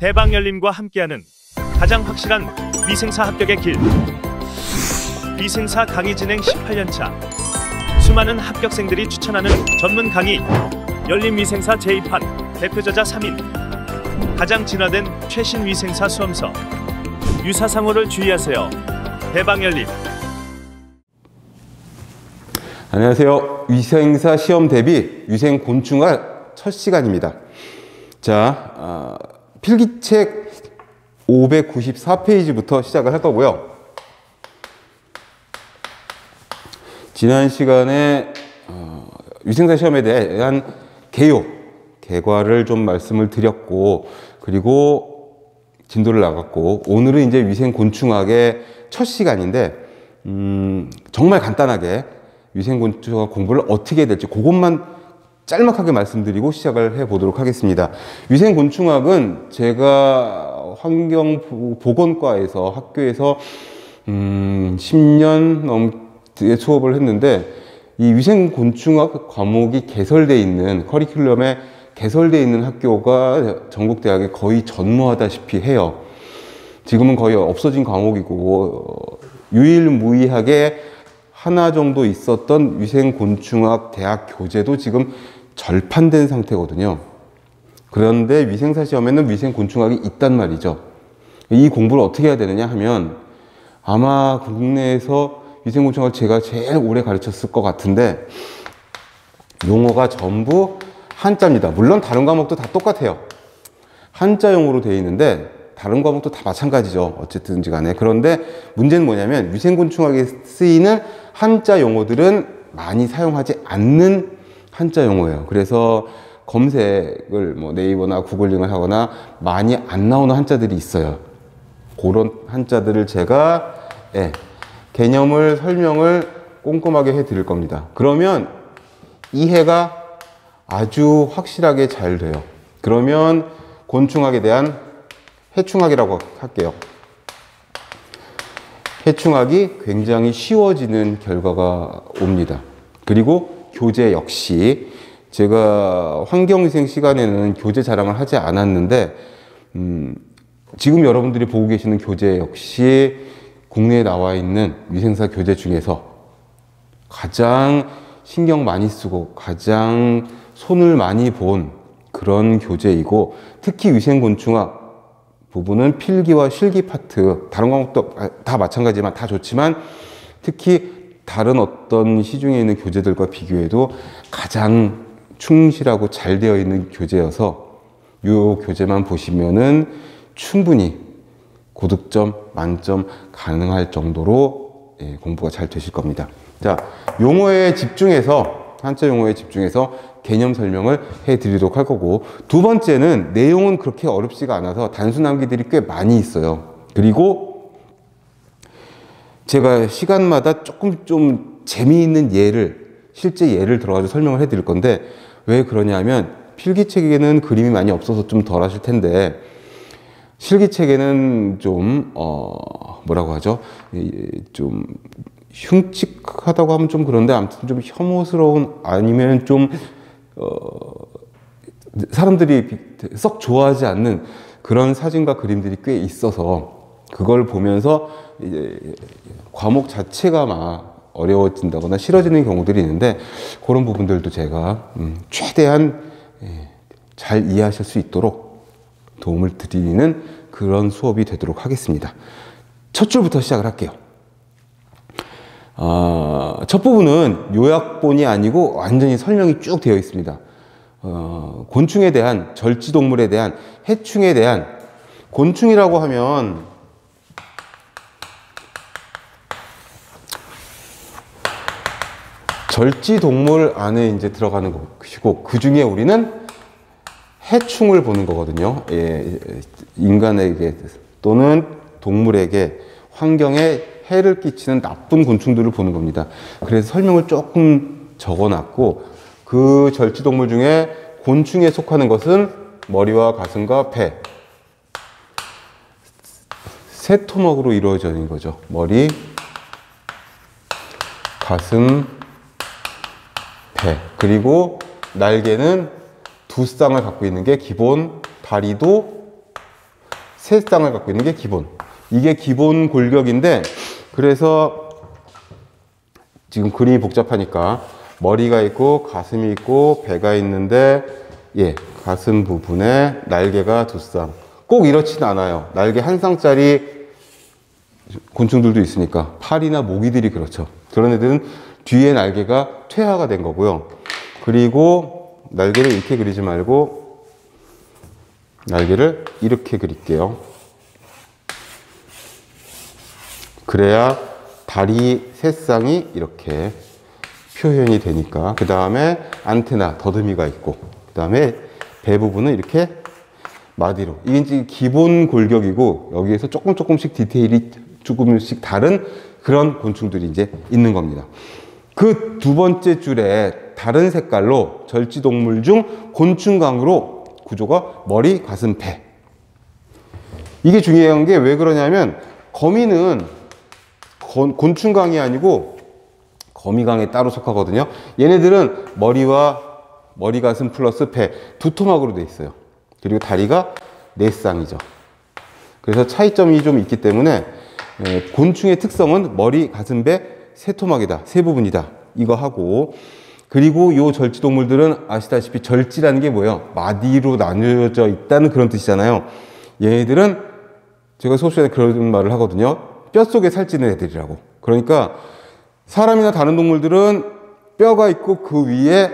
대방열림과 함께하는 가장 확실한 위생사 합격의 길. 위생사 강의 진행 18년차. 수많은 합격생들이 추천하는 전문 강의. 열림위생사 제2판 대표저자 3인. 가장 진화된 최신 위생사 수험서. 유사상호를 주의하세요. 대방열림. 안녕하세요. 위생사 시험 대비 위생곤충학 첫 시간입니다. 자, 필기책 594페이지부터 시작을 할 거고요. 지난 시간에 위생사 시험에 대한 개괄을 좀 말씀을 드렸고, 그리고 진도를 나갔고, 오늘은 이제 위생곤충학의 첫 시간인데, 정말 간단하게 위생곤충학 공부를 어떻게 해야 될지 그것만 짤막하게 말씀드리고 시작을 해 보도록 하겠습니다. 위생곤충학은 제가 환경보건과에서 학교에서 10년 넘게 수업을 했는데, 이 위생곤충학 과목이 개설되어 있는, 커리큘럼에 개설되어 있는 학교가 전국대학에 거의 전무하다시피 해요. 지금은 거의 없어진 과목이고, 유일무이하게 하나 정도 있었던 위생곤충학 대학 교재도 지금 절판된 상태거든요. 그런데 위생사 시험에는 위생곤충학이 있단 말이죠. 이 공부를 어떻게 해야 되느냐 하면, 아마 국내에서 위생곤충학을 제가 제일 오래 가르쳤을 것 같은데, 용어가 전부 한자입니다. 물론 다른 과목도 다 똑같아요. 한자 용어로 되어 있는데 다른 과목도 다 마찬가지죠. 어쨌든지 간에. 그런데 문제는 뭐냐면, 위생곤충학에 쓰이는 한자 용어들은 많이 사용하지 않는 한자 용어예요. 그래서 검색을 네이버나 구글링을 하거나 많이 안 나오는 한자들이 있어요. 그런 한자들을 제가 개념을 설명을 꼼꼼하게 해 드릴 겁니다. 그러면 이해가 아주 확실하게 잘 돼요. 그러면 곤충학에 대한 해충학이라고 할게요. 해충학이 굉장히 쉬워지는 결과가 옵니다. 그리고 교재 역시 제가 환경위생 시간에는 교재 자랑을 하지 않았는데, 지금 여러분들이 보고 계시는 교재 역시 국내에 나와 있는 위생사 교재 중에서 가장 신경 많이 쓰고 가장 손을 많이 본 그런 교재이고, 특히 위생곤충학 부분은 필기와 실기 파트, 다른 과목도 다 마찬가지지만 다 좋지만 특히 다른 어떤 시중에 있는 교재들과 비교해도 가장 충실하고 잘 되어 있는 교재여서 이 교재만 보시면은 충분히 고득점, 만점 가능할 정도로 공부가 잘 되실 겁니다. 자, 용어에 집중해서, 한자 용어에 집중해서 개념 설명을 해 드리도록 할 거고, 두 번째는 내용은 그렇게 어렵지가 않아서 단순 암기들이 꽤 많이 있어요. 그리고 제가 시간마다 조금 좀 재미있는 실제 예를 들어가지고 설명을 해 드릴 건데, 왜 그러냐면 필기책에는 그림이 많이 없어서 좀 덜 하실 텐데, 실기책에는 좀 뭐라고 하죠? 좀 흉측하다고 하면 좀 그런데, 아무튼 좀 혐오스러운, 아니면 좀 사람들이 썩 좋아하지 않는 그런 사진과 그림들이 꽤 있어서, 그걸 보면서 이제 과목 자체가 막 어려워진다거나 싫어지는 경우들이 있는데, 그런 부분들도 제가 최대한 잘 이해하실 수 있도록 도움을 드리는 그런 수업이 되도록 하겠습니다. 첫 줄부터 시작을 할게요. 첫 부분은 요약본이 아니고 완전히 설명이 쭉 되어 있습니다. 곤충에 대한, 절지동물에 대한, 해충에 대한, 곤충이라고 하면 절지동물 안에 이제 들어가는 것이고, 그 중에 우리는 해충을 보는 거거든요. 인간에게 또는 동물에게, 환경에 해를 끼치는 나쁜 곤충들을 보는 겁니다. 그래서 설명을 조금 적어놨고, 그 절지동물 중에 곤충에 속하는 것은 머리와 가슴과 배, 세 토막으로 이루어져 있는 거죠. 머리, 가슴, 배. 그리고 날개는 두 쌍을 갖고 있는 게 기본, 다리도 세 쌍을 갖고 있는 게 기본. 이게 기본 골격인데, 그래서 지금 그림이 복잡하니까 머리가 있고 가슴이 있고 배가 있는데, 예, 가슴 부분에 날개가 두 쌍. 꼭 이렇진 않아요. 날개 한 쌍짜리 곤충들도 있으니까. 파리나 모기들이 그렇죠. 그런 애들은 뒤에 날개가 퇴화가 된 거고요. 그리고 날개를 이렇게 그리지 말고 날개를 이렇게 그릴게요. 그래야 다리 세 쌍이 이렇게 표현이 되니까. 그 다음에 안테나, 더듬이가 있고, 그 다음에 배 부분은 이렇게 마디로. 이게 이제 기본 골격이고, 여기에서 조금씩 디테일이 조금씩 다른 그런 곤충들이 이제 있는 겁니다. 그 두 번째 줄에 다른 색깔로 절지동물 중 곤충강으로 구조가 머리, 가슴, 배. 이게 중요한 게 왜 그러냐면, 거미는 곤충강이 아니고 거미강에 따로 속하거든요. 얘네들은 머리, 가슴 플러스 배, 두 토막으로 돼 있어요. 그리고 다리가 네 쌍이죠. 그래서 차이점이 좀 있기 때문에 곤충의 특성은 머리, 가슴, 배, 세 토막이다, 세 부분이다, 이거 하고, 그리고 요 절지동물들은 아시다시피 절지라는 게 뭐예요? 마디로 나뉘어져 있다는 그런 뜻이잖아요. 얘네들은 제가 수업 시간에 그런 말을 하거든요. 뼛속에 살찌는 애들이라고. 그러니까 사람이나 다른 동물들은 뼈가 있고 그 위에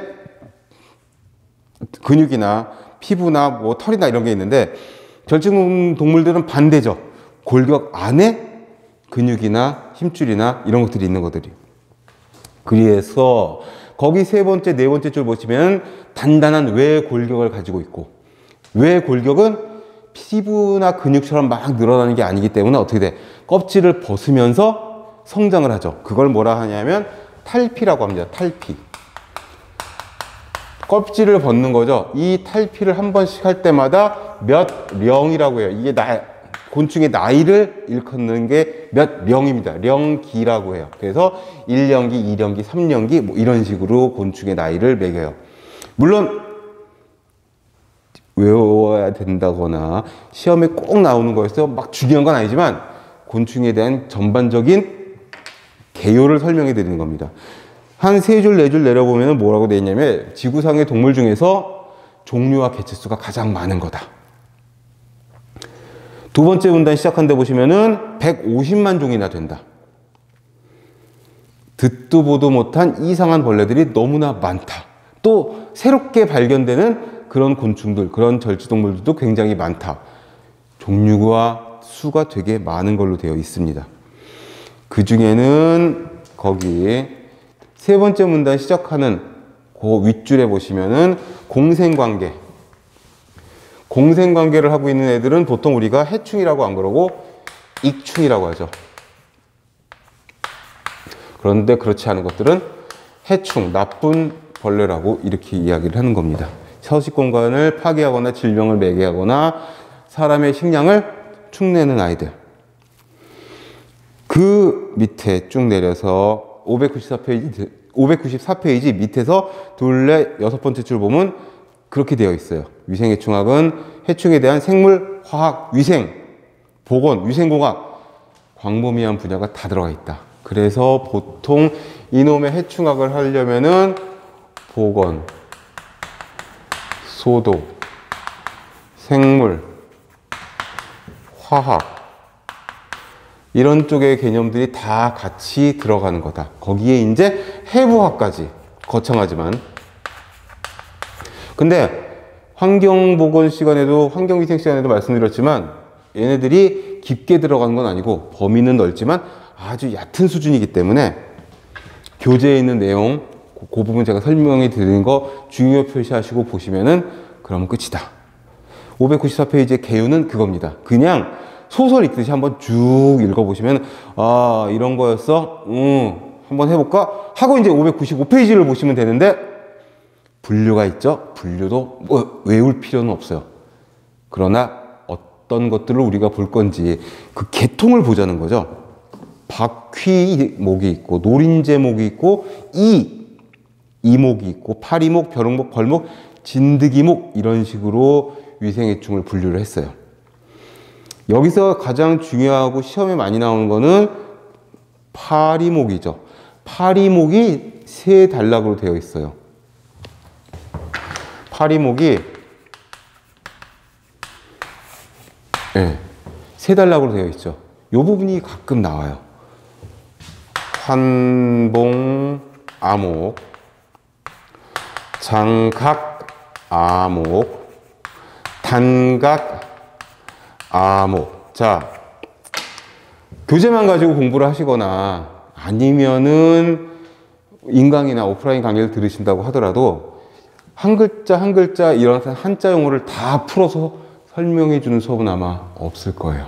근육이나 피부나 뭐 털이나 이런 게 있는데, 절지동물들은 반대죠. 골격 안에 근육이나 힘줄이나 이런 것들이 있는 것들이. 그래서 거기 세 번째, 네 번째 줄 보시면 단단한 외 골격을 가지고 있고, 외 골격은 피부나 근육처럼 막 늘어나는 게 아니기 때문에 어떻게 돼? 껍질을 벗으면서 성장을 하죠. 그걸 뭐라 하냐면 탈피라고 합니다. 탈피. 껍질을 벗는 거죠. 이 탈피를 한 번씩 할 때마다 몇 령이라고 해요. 이게 곤충의 나이를 일컫는 게 몇 령입니다. 령기라고 해요. 그래서 1령기, 2령기, 3령기 뭐 이런 식으로 곤충의 나이를 매겨요. 물론 외워야 된다거나 시험에 꼭 나오는 거여서 막 중요한 건 아니지만 곤충에 대한 전반적인 개요를 설명해 드리는 겁니다. 한 세 줄, 네 줄 내려보면 뭐라고 되어 있냐면, 지구상의 동물 중에서 종류와 개체수가 가장 많은 거다. 두 번째 문단 시작한 데 보시면은 150만 종이나 된다. 듣도 보도 못한 이상한 벌레들이 너무나 많다. 또 새롭게 발견되는 그런 곤충들, 그런 절지동물들도 굉장히 많다. 종류와 수가 되게 많은 걸로 되어 있습니다. 그 중에는 거기 세 번째 문단 시작하는 그 윗줄에 보시면은 공생관계. 공생관계를 하고 있는 애들은 보통 우리가 해충이라고 안 그러고 익충이라고 하죠. 그런데 그렇지 않은 것들은 해충, 나쁜 벌레라고 이렇게 이야기를 하는 겁니다. 서식 공간을 파괴하거나 질병을 매개하거나 사람의 식량을 축내는 아이들. 그 밑에 쭉 내려서 594페이지 밑에서 둘레 여섯 번째 줄 보면 그렇게 되어 있어요. 위생해충학은 해충에 대한 생물, 화학, 위생, 보건, 위생공학, 광범위한 분야가 다 들어가 있다. 그래서 보통 이놈의 해충학을 하려면은 보건, 소독, 생물, 화학 이런 쪽의 개념들이 다 같이 들어가는 거다. 거기에 이제 해부학까지 거창하지만, 근데 환경보건 시간에도, 환경위생 시간에도 말씀드렸지만 얘네들이 깊게 들어가는 건 아니고 범위는 넓지만 아주 얕은 수준이기 때문에 교재에 있는 내용 그 부분 제가 설명해 드리는 거 중요 표시하시고 보시면은 그러면 끝이다. 594페이지의 개요는 그겁니다. 그냥 소설 읽듯이 한번 쭉 읽어보시면 아 이런 거였어? 한번 해볼까? 하고 이제 595페이지를 보시면 되는데 분류가 있죠? 분류도 뭐 외울 필요는 없어요. 그러나 어떤 것들을 우리가 볼 건지 그 계통을 보자는 거죠. 바퀴목이 있고 노린재목이 있고 이목이 있고 파리목, 벼룩목, 벌목, 진드기목 이런 식으로 위생해충을 분류를 했어요. 여기서 가장 중요하고 시험에 많이 나오는 거는 파리목이죠. 파리목이 세 단락으로 되어 있어요. 파리목이 세 단락으로 되어 있죠. 이 부분이 가끔 나와요. 환봉, 아목, 장각, 아목, 단각, 아목. 자, 교재만 가지고 공부를 하시거나 아니면은 인강이나 오프라인 강의를 들으신다고 하더라도 한 글자 한 글자 이런 한자 용어를 다 풀어서 설명해 주는 수업은 아마 없을 거예요.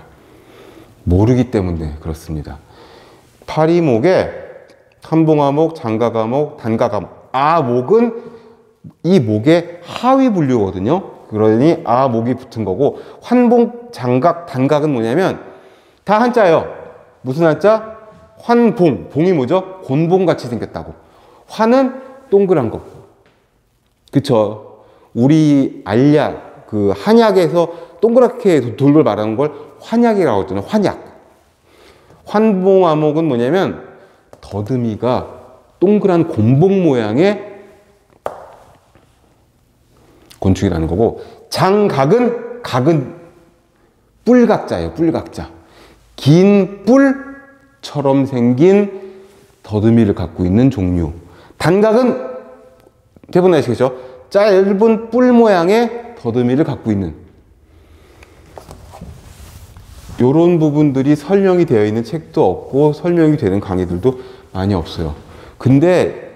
모르기 때문에 그렇습니다. 파리목에 한봉아목, 장가가목, 단가가목. 아목은 이 목의 하위 분류거든요. 그러니 아목이 붙은 거고, 환봉, 장각, 단각은 뭐냐면 다 한자예요. 무슨 한자? 환봉. 봉이 뭐죠? 곤봉 같이 생겼다고. 환은 동그란 거. 그쵸? 우리 알약, 그 한약에서 동그랗게 돌돌 말하는 걸 환약이라고 하잖아요. 환약. 환봉아목은 뭐냐면 더듬이가 동그란 곤봉 모양의 곤충이라는 거고, 장각은 각은 뿔각자예요. 뿔각자. 긴 뿔처럼 생긴 더듬이를 갖고 있는 종류. 단각은 대부분 아시겠죠? 짧은 뿔 모양의 더듬이를 갖고 있는, 이런 부분들이 설명이 되어 있는 책도 없고 설명이 되는 강의들도 많이 없어요. 근데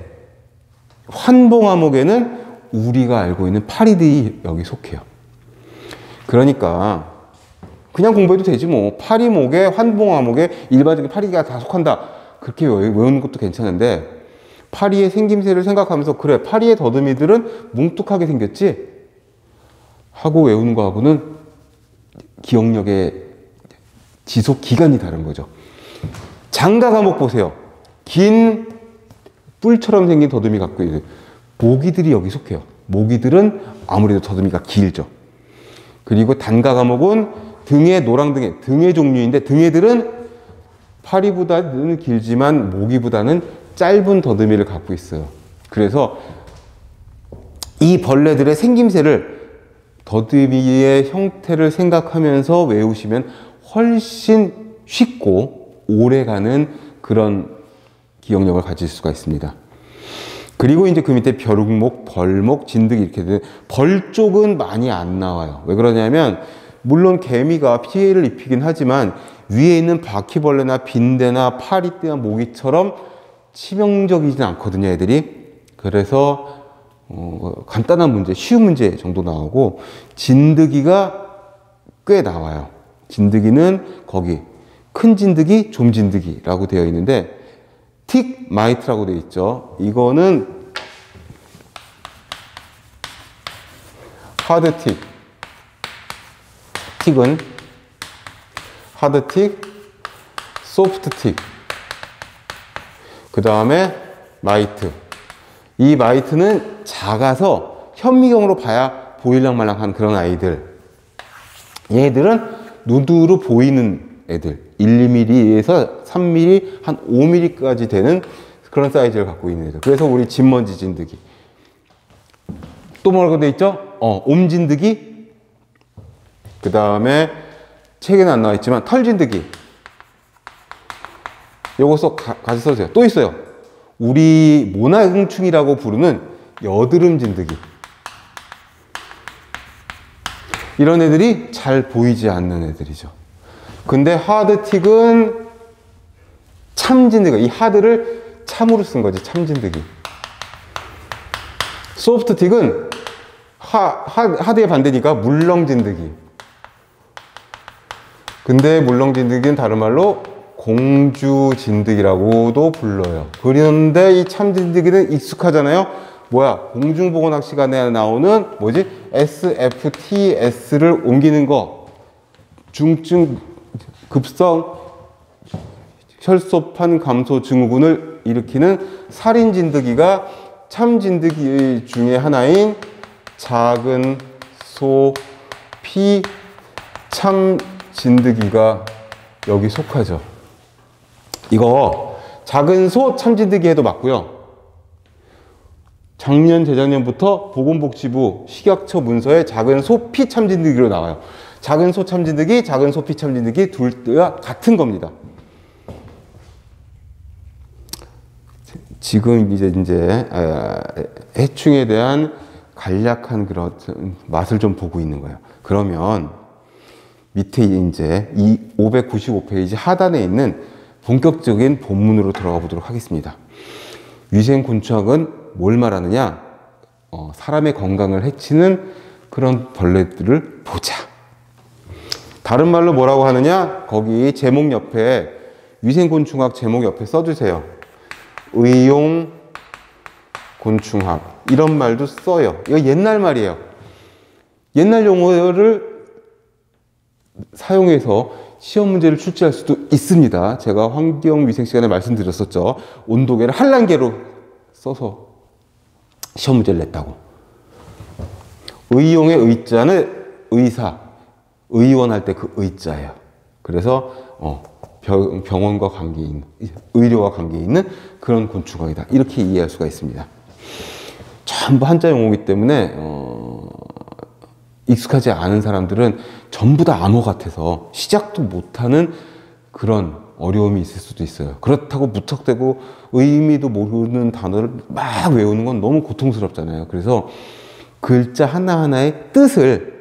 환봉아목에는 우리가 알고 있는 파리들이 여기 속해요. 그러니까 그냥 공부해도 되지 뭐. 파리목에 환봉아목에 일반적인 파리가 다 속한다, 그렇게 외우는 것도 괜찮은데, 파리의 생김새를 생각하면서 그래, 파리의 더듬이들은 뭉툭하게 생겼지 하고 외우는 거하고는 기억력의 지속 기간이 다른 거죠. 장가가목 보세요. 긴 뿔처럼 생긴 더듬이 갖고 있는 모기들이 여기 속해요. 모기들은 아무래도 더듬이가 길죠. 그리고 단가가목은 등의 노랑등의, 등의 종류인데 등의들은 파리보다는 길지만 모기보다는 짧은 더듬이를 갖고 있어요. 그래서 이 벌레들의 생김새를, 더듬이의 형태를 생각하면서 외우시면 훨씬 쉽고 오래가는 그런 기억력을 가질 수가 있습니다. 그리고 이제 그 밑에 벼룩목, 벌목, 진드기 이렇게 되는, 벌 쪽은 많이 안 나와요. 왜 그러냐면 물론 개미가 피해를 입히긴 하지만 위에 있는 바퀴벌레나 빈대나 파리떼나 모기처럼 치명적이진 않거든요, 애들이. 그래서 간단한 문제, 쉬운 문제 정도 나오고, 진드기가 꽤 나와요. 진드기는 거기 큰 진드기, 좀 진드기라고 되어 있는데, 틱 마이트라고 되어 있죠. 이거는 하드 틱. 틱은 하드 틱, 소프트 틱. 그 다음에 마이트. 이 마이트는 작아서 현미경으로 봐야 보일랑말랑한 그런 아이들. 얘들은 눈으로 보이는 애들. 1, 2mm에서 3mm, 한 5mm까지 되는 그런 사이즈를 갖고 있는 애들. 그래서 우리 진먼지 진드기. 또 뭐라고 돼 있죠? 옴진드기. 그 다음에 책에는 안 나와 있지만 털진드기. 요거 같이 써주세요. 또 있어요. 우리 모나응충이라고 부르는 여드름 진드기. 이런 애들이 잘 보이지 않는 애들이죠. 근데 하드틱은 참진드기. 이 하드를 참으로 쓴 거지, 참진드기. 소프트틱은 하드의 반대니까 물렁진드기. 근데 물렁진드기는 다른 말로 공주진드기라고도 불러요. 그런데 이 참진드기는 익숙하잖아요. 뭐야? 공중보건학 시간에 나오는 뭐지? SFTS를 옮기는 거. 중증 급성 혈소판 감소 증후군을 일으키는 살인진드기가 참진드기 중에 하나인 작은 소 피 참 참진드기가 여기 속하죠. 이거 작은 소 참진드기 해도 맞고요. 작년, 재작년부터 보건복지부 식약처 문서에 작은 소 피 참진드기로 나와요. 작은 소 참진드기, 작은 소 피 참진드기 둘 다 같은 겁니다. 지금 이제 해충에 대한 간략한 그런 맛을 좀 보고 있는 거예요. 그러면 밑에 이제 이 595페이지 하단에 있는 본격적인 본문으로 들어가 보도록 하겠습니다. 위생곤충학은 뭘 말하느냐? 사람의 건강을 해치는 그런 벌레들을 보자. 다른 말로 뭐라고 하느냐? 거기 제목 옆에 위생곤충학 제목 옆에 써주세요. 의용곤충학 이런 말도 써요. 이거 옛날 말이에요. 옛날 용어를 사용해서 시험 문제를 출제할 수도 있습니다. 제가 환경위생 시간에 말씀드렸었죠. 온도계를 한란계로 써서 시험 문제를 냈다고. 의용의 의자는 의사, 의원 할 때 그 의자예요. 그래서 병원과 관계 있는, 의료와 관계 있는 그런 곤충학이다. 이렇게 이해할 수가 있습니다. 전부 한자 용어이기 때문에 익숙하지 않은 사람들은 전부 다 암호 같아서 시작도 못하는 그런 어려움이 있을 수도 있어요. 그렇다고 무턱대고 의미도 모르는 단어를 막 외우는 건 너무 고통스럽잖아요. 그래서 글자 하나하나의 뜻을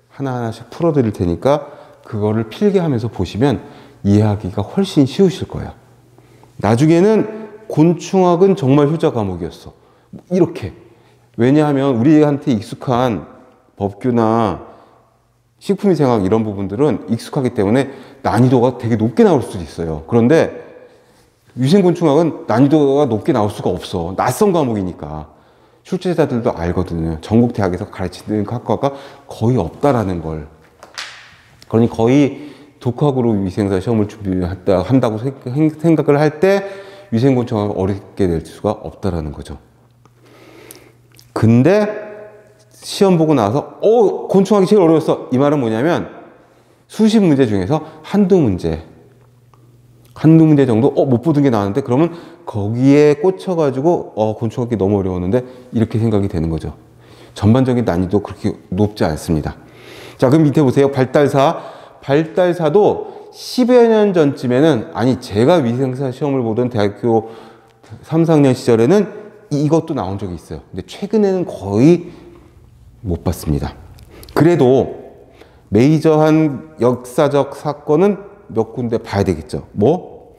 하나하나씩 풀어드릴 테니까 그거를 필기하면서 보시면 이해하기가 훨씬 쉬우실 거예요. 나중에는 곤충학은 정말 효자 과목이었어. 이렇게. 왜냐하면 우리한테 익숙한 법규나 식품위생학 이런 부분들은 익숙하기 때문에 난이도가 되게 높게 나올 수도 있어요. 그런데 위생곤충학은 난이도가 높게 나올 수가 없어. 낯선 과목이니까. 출제자들도 알거든요. 전국 대학에서 가르치는 학과가 거의 없다라는 걸. 그러니 거의 독학으로 위생사 시험을 한다고 생각을 할 때 위생곤충학을 어렵게 낼 수가 없다라는 거죠. 근데 시험 보고 나서 곤충학이 제일 어려웠어. 이 말은 뭐냐면 수십 문제 중에서 한두 문제 정도 못 보던 게 나왔는데 그러면 거기에 꽂혀가지고 곤충학이 너무 어려웠는데 이렇게 생각이 되는 거죠. 전반적인 난이도 그렇게 높지 않습니다. 자, 그럼 밑에 보세요. 발달사도 10여 년 전쯤에는, 아니 제가 위생사 시험을 보던 대학교 3, 4학년 시절에는 이것도 나온 적이 있어요. 근데 최근에는 거의 못 봤습니다. 그래도 메이저한 역사적 사건은 몇 군데 봐야 되겠죠. 뭐?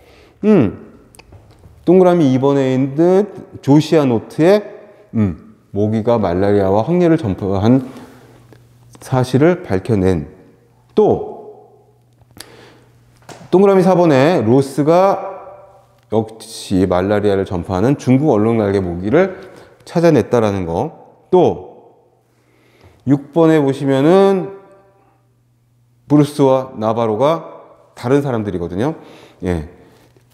동그라미 2번에 있는 조시아 노트에 모기가 말라리아와 황열을 전파한 사실을 밝혀낸, 또 동그라미 4번에 로스가 역시 말라리아를 전파하는 중국 얼룩날개 모기를 찾아냈다라는 거. 또 6번에 보시면은 브루스와 나바로가 다른 사람들이거든요. 예,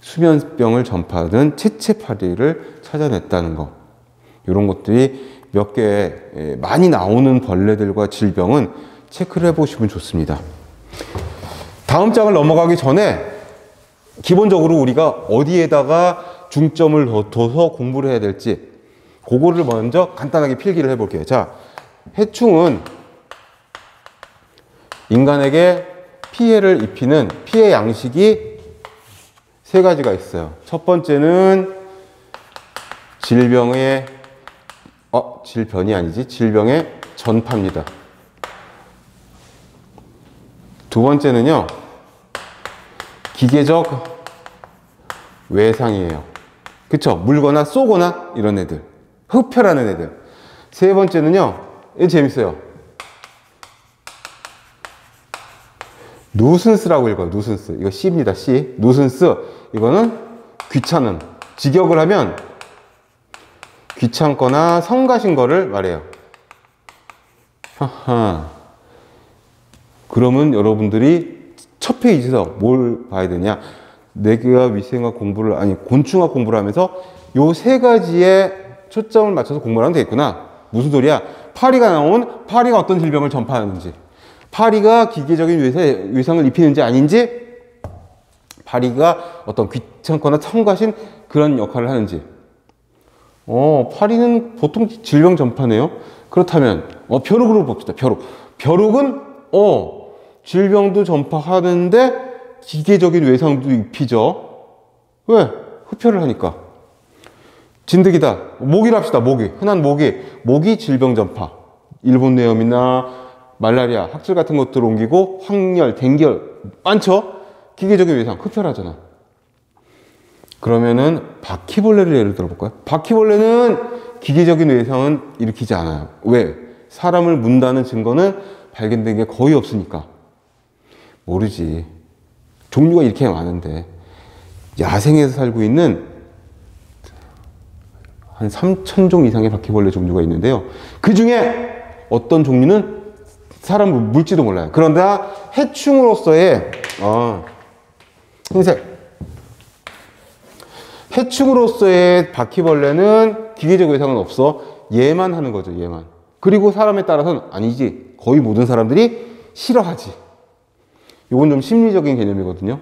수면병을 전파하는 채채파리를 찾아냈다는 거. 이런 것들이 몇 개 많이 나오는 벌레들과 질병은 체크를 해보시면 좋습니다. 다음 장을 넘어가기 전에 기본적으로 우리가 어디에다가 중점을 둬서 공부를 해야 될지 그거를 먼저 간단하게 필기를 해볼게요. 자, 해충은 인간에게 피해를 입히는 피해 양식이 세 가지가 있어요. 첫 번째는 질병의 질병의 전파입니다. 두 번째는요, 기계적 외상이에요. 그쵸? 물거나 쏘거나 이런 애들, 흡혈하는 애들. 세 번째는요, 이거 재밌어요. 누슨스라고 읽어요. 누슨스. 이거 C입니다. C. 누슨스. 이거는 귀찮음. 직역을 하면 귀찮거나 성가신 거를 말해요. 하하. 그러면 여러분들이 첫 페이지에서 뭘 봐야 되냐? 내가 위생학 공부를, 곤충학 공부를 하면서 요 세 가지에 초점을 맞춰서 공부를 하면 되겠구나. 무슨 소리야? 파리가 나오면 파리가 어떤 질병을 전파하는지, 파리가 기계적인 외상을 입히는지 아닌지, 파리가 어떤 귀찮거나 성가신 그런 역할을 하는지. 파리는 보통 질병 전파네요. 그렇다면 벼룩으로 봅시다. 벼룩은 질병도 전파하는데 기계적인 외상도 입히죠. 왜? 흡혈을 하니까. 진드기다. 모기를 합시다. 흔한 모기 질병 전파. 일본뇌염이나 말라리아, 학질 같은 것들을 옮기고 황열, 댕결 많죠? 기계적인 외상, 흡혈하잖아. 그러면은 바퀴벌레를 예를 들어볼까요? 바퀴벌레는 기계적인 외상은 일으키지 않아요. 왜? 사람을 문다는 증거는 발견된 게 거의 없으니까. 모르지. 종류가 이렇게 많은데 야생에서 살고 있는 한 3,000종 이상의 바퀴벌레 종류가 있는데요. 그 중에 어떤 종류는 사람을 물지도 몰라요. 그런데 해충으로서의 흰색 해충으로서의 바퀴벌레는 기계적 외상은 없어. 얘만 하는 거죠. 얘만. 그리고 사람에 따라서는 아니지. 거의 모든 사람들이 싫어하지. 이건 좀 심리적인 개념이거든요.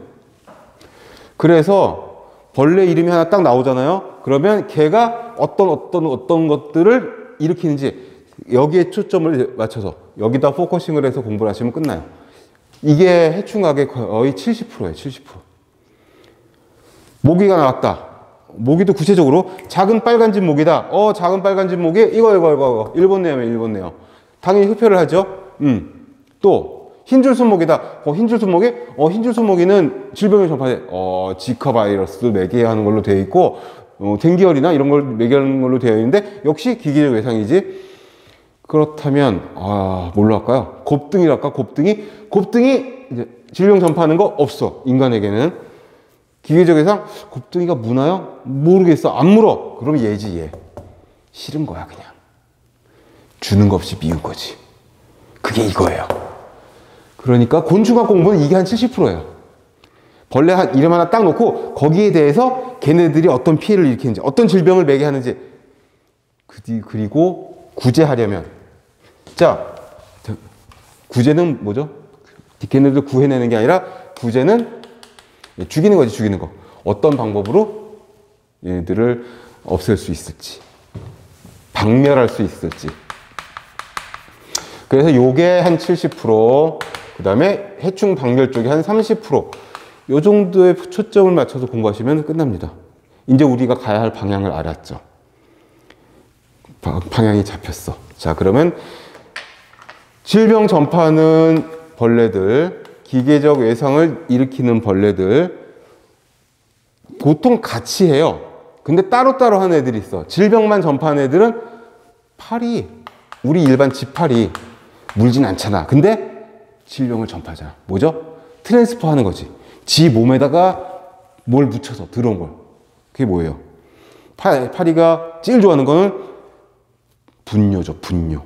그래서 벌레 이름이 하나 딱 나오잖아요. 그러면 걔가 어떤 것들을 일으키는지 여기에 초점을 맞춰서 여기다 포커싱을 해서 공부를 하시면 끝나요. 이게 해충학의 거의 70%예요. 70%. 모기가 나왔다. 모기도 구체적으로 작은 빨간집 모기다. 작은 빨간집 모기 이거 일본뇌염이에요. 당연히 흡혈을 하죠. 또 흰줄순모기다. 흰줄순모기는 질병을 전파해. 지카 바이러스도 매개하는 걸로 되어 있고, 댕기열이나 이런 걸 매개하는 걸로 되어 있는데, 역시 기계적 외상이지. 그렇다면, 뭘로 할까요? 곱등이랄까? 곱등이 이제 질병 전파하는 거 없어. 인간에게는. 기계적 외상? 곱등이가 무나요? 모르겠어. 안 물어. 그럼 얘지, 얘. 싫은 거야, 그냥. 주는 거 없이 미운 거지. 그게 이거예요. 그러니까 곤충학 공부는 이게 한 70%예요. 벌레 이름 하나 딱 놓고 거기에 대해서 걔네들이 어떤 피해를 일으키는지, 어떤 질병을 매개하는지, 그리고 구제하려면, 자, 구제는 뭐죠? 걔네들 구해내는 게 아니라 구제는 죽이는 거지, 죽이는 거. 어떤 방법으로 얘네들을 없앨 수 있을지, 박멸할 수 있을지. 그래서 요게 한 70%, 그 다음에 해충 박멸 쪽이 한 30%. 요 정도의 초점을 맞춰서 공부하시면 끝납니다. 이제 우리가 가야 할 방향을 알았죠. 방향이 잡혔어. 자, 그러면 질병 전파하는 벌레들, 기계적 외상을 일으키는 벌레들, 보통 같이 해요. 근데 따로따로 하는 애들이 있어. 질병만 전파하는 애들은 우리 일반 지파리 물진 않잖아. 근데 질병을 전파하잖아. 뭐죠? 트랜스퍼 하는 거지. 지 몸에다가 뭘 묻혀서 들어온 걸. 그게 뭐예요? 파리가 제일 좋아하는 거는 분뇨죠. 분뇨.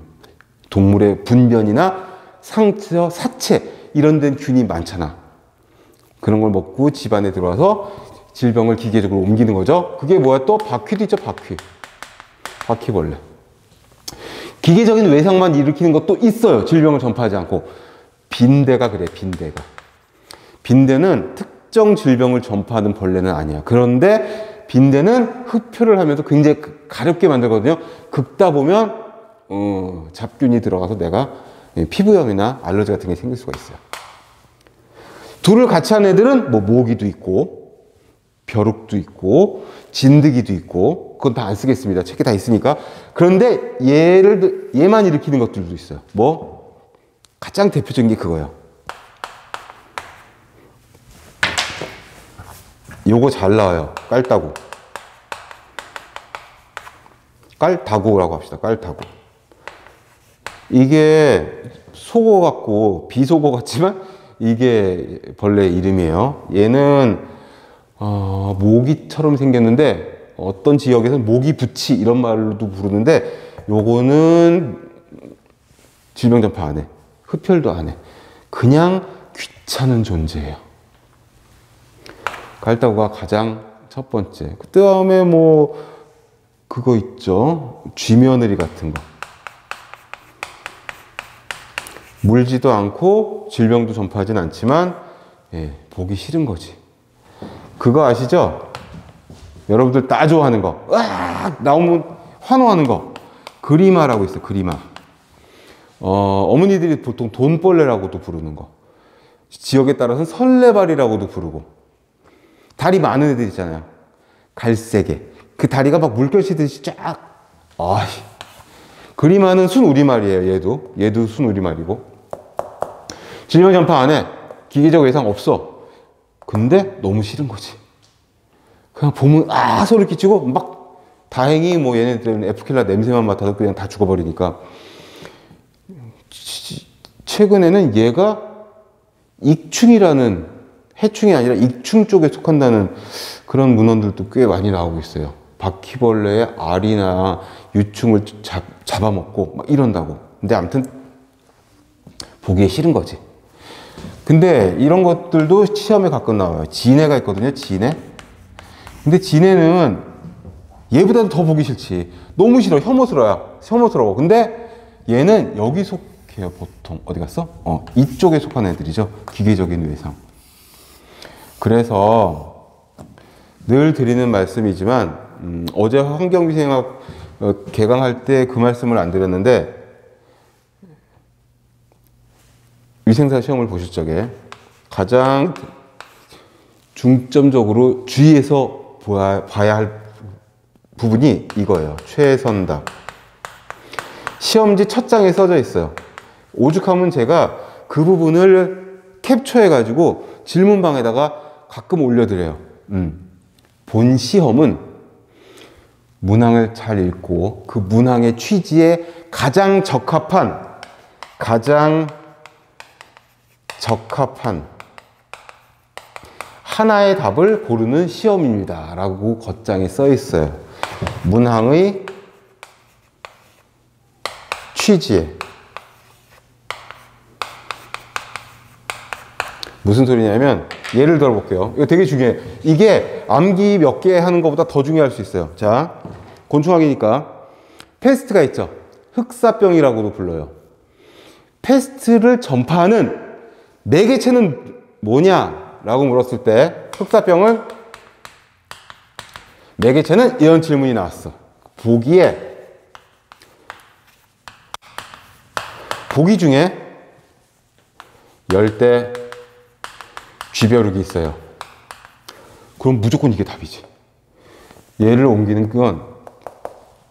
동물의 분변이나 상처, 사체 이런 데는 균이 많잖아. 그런 걸 먹고 집안에 들어와서 질병을 기계적으로 옮기는 거죠. 그게 뭐야? 또 바퀴도 있죠. 바퀴벌레. 기계적인 외상만 일으키는 것도 있어요. 질병을 전파하지 않고. 빈대가 그래. 빈대는 특정 질병을 전파하는 벌레는 아니야. 그런데 빈대는 흡혈을 하면서 굉장히 가렵게 만들거든요. 긁다 보면 잡균이 들어가서 내가 피부염이나 알러지 같은 게 생길 수가 있어요. 둘을 같이 하는 애들은 뭐 모기도 있고 벼룩도 있고 진드기도 있고, 그건 다 안 쓰겠습니다. 책에 다 있으니까. 그런데 얘만 일으키는 것들도 있어요. 가장 대표적인 게 그거예요. 요거 잘 나와요. 깔다구라고 합시다. 깔다구. 이게 속어 같고 비속어 같지만 이게 벌레 이름이에요. 얘는 모기처럼 생겼는데 어떤 지역에서는 모기부치 이런 말로도 부르는데, 요거는 질병 전파 안 해. 흡혈도 안 해. 그냥 귀찮은 존재예요. 깔다구가 가장 첫 번째. 그 다음에 그거 있죠. 쥐며느리 같은 거. 물지도 않고 질병도 전파하진 않지만 보기 싫은 거지. 그거 아시죠? 여러분들 다 좋아하는 거. 으악! 나오면 환호하는 거. 그리마라고 있어요. 그리마. 어머니들이 보통 돈벌레라고도 부르는 거. 지역에 따라서는 설레발이라고도 부르고. 다리 많은 애들 있잖아요. 갈색에. 그 다리가 막 물결치듯이 쫙. 그리마는 순우리말이에요. 얘도 순우리말이고. 질병 전파 안 해. 기계적 외상 없어. 근데 너무 싫은 거지. 그냥 보면 소리 끼치고 막 다행히 뭐 얘네들은 에프킬라 냄새만 맡아도 그냥 다 죽어버리니까. 최근에는 얘가 익충이라는, 해충이 아니라 익충 쪽에 속한다는 그런 문헌들도 꽤 많이 나오고 있어요. 바퀴벌레의 알이나 유충을 잡아먹고 막 이런다고. 근데 아무튼 보기에 싫은 거지. 근데 이런 것들도 시험에 가끔 나와요. 진해가 있거든요. 진해. 근데 진해는 얘보다도 더 보기 싫지. 너무 싫어. 혐오스러워. 근데 얘는 여기 속해요. 보통. 어디 갔어? 이쪽에 속한 애들이죠. 기계적인 외상. 그래서 늘 드리는 말씀이지만 어제 환경위생학 개강할 때 그 말씀을 안 드렸는데, 위생사 시험을 보실 적에 가장 중점적으로 주의해서 봐야 할 부분이 이거예요. 최선답. 시험지 첫 장에 써져 있어요. 오죽하면 제가 그 부분을 캡처해가지고 질문방에다가 가끔 올려드려요. 본 시험은 문항을 잘 읽고 그 문항의 취지에 가장 적합한 하나의 답을 고르는 시험입니다. 라고 겉장에 써 있어요. 문항의 취지에. 무슨 소리냐면, 예를 들어 볼게요. 이거 되게 중요해. 이게 암기 몇 개 하는 것보다 더 중요할 수 있어요. 자, 곤충학이니까 페스트가 있죠. 흑사병이라고도 불러요. 페스트를 전파하는 매개체는 뭐냐? 라고 물었을 때 흑사병을 매개체는 이런 질문이 나왔어. 보기 중에 열대 쥐벼룩이 있어요. 그럼 무조건 이게 답이지. 얘를 옮기는 건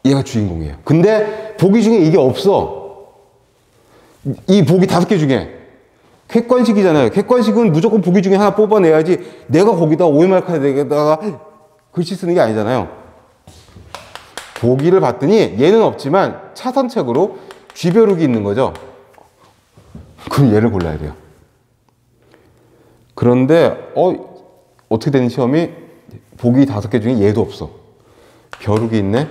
얘가 주인공이에요. 근데 보기 중에 이게 없어. 이 보기 5개 중에. 객관식이잖아요. 객관식은 무조건 보기 중에 하나 뽑아내야지 내가 거기다 OMR 카드에다가 글씨 쓰는 게 아니잖아요. 보기를 봤더니 얘는 없지만 차선책으로 쥐벼룩이 있는 거죠. 그럼 얘를 골라야 돼요. 그런데 어떻게 되는 시험이 보기 5개 중에 얘도 없어. 벼룩이 있네.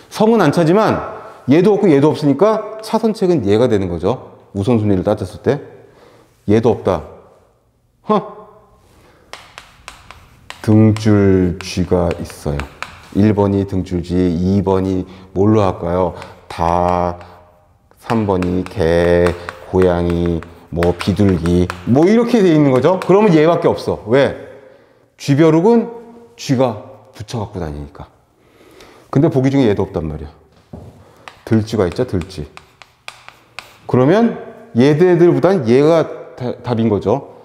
성은 안 차지만 얘도 없고 얘도 없으니까 차선책은 얘가 되는 거죠. 우선순위를 따졌을 때. 얘도 없다. 등줄쥐가 있어요. 1번이 등줄쥐, 2번이 뭘로 할까요? 닭, 3번이 개, 고양이, 뭐 비둘기, 뭐 이렇게 돼 있는 거죠. 그러면 얘밖에 없어. 왜? 쥐벼룩은 쥐가 붙여갖고 다니니까. 근데 보기 중에 얘도 없단 말이야. 들쥐가 있죠, 들쥐. 그러면 얘들보단 얘가 답인 거죠.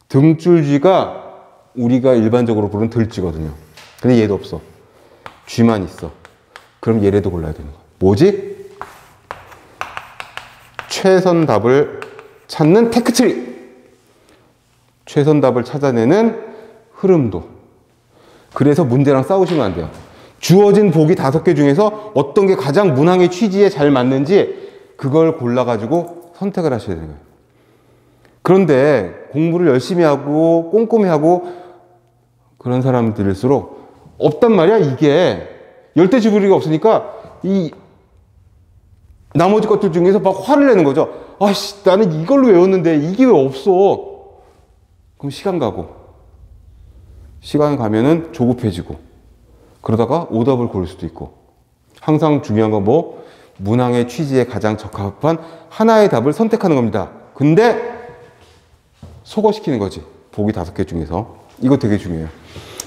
등줄쥐가 우리가 일반적으로 부르는 들쥐거든요. 근데 얘도 없어. 쥐만 있어. 그럼 얘라도 골라야 되는 거야. 뭐지? 최선답을 찾는 테크트리. 최선답을 찾아내는 흐름도. 그래서 문제랑 싸우시면 안 돼요. 주어진 보기 5개 중에서 어떤 게 가장 문항의 취지에 잘 맞는지 그걸 골라가지고 선택을 하셔야 되는 거예요. 그런데 공부를 열심히 하고 꼼꼼히 하고 그런 사람들일수록 없단 말이야. 이게 열대지부리가 없으니까 이 나머지 것들 중에서 막 화를 내는 거죠. 아씨, 나는 이걸로 외웠는데 이게 왜 없어? 그럼 시간 가면은 조급해지고 그러다가 오답을 고를 수도 있고. 항상 중요한 건 뭐? 문항의 취지에 가장 적합한 하나의 답을 선택하는 겁니다. 근데 소거시키는 거지. 보기 5개 중에서. 이거 되게 중요해요.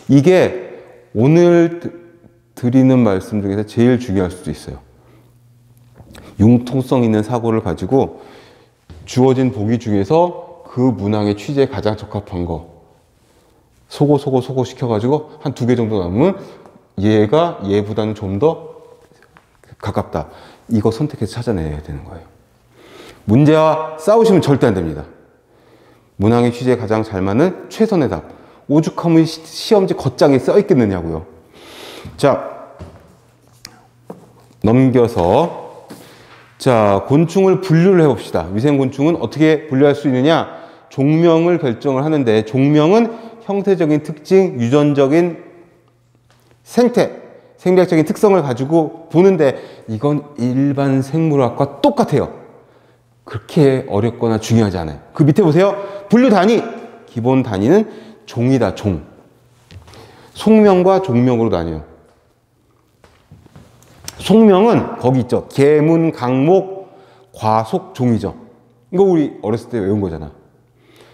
이게 오늘 드리는 말씀 중에서 제일 중요할 수도 있어요. 융통성 있는 사고를 가지고 주어진 보기 중에서 그 문항의 취지에 가장 적합한 거 소거 시켜가지고 한 2개 정도 남으면 얘가 얘보다는 좀 더 가깝다. 이거 선택해서 찾아내야 되는 거예요. 문제와 싸우시면 절대 안 됩니다. 문항의 취지에 가장 잘 맞는 최선의 답. 오죽하면 시험지 겉장에 써 있겠느냐고요. 자, 넘겨서 자, 곤충을 분류를 해봅시다. 위생곤충은 어떻게 분류할 수 있느냐? 종명을 결정을 하는데 종명은 형태적인 특징, 유전적인 생태, 생리학적인 특성을 가지고 보는데 이건 일반 생물학과 똑같아요. 그렇게 어렵거나 중요하지 않아요. 그 밑에 보세요. 분류 단위. 기본 단위는 종이다. 종. 속명과 종명으로 나뉘어요. 속명은 거기 있죠. 계문, 강목, 과속, 종이죠. 이거 우리 어렸을 때 외운 거잖아.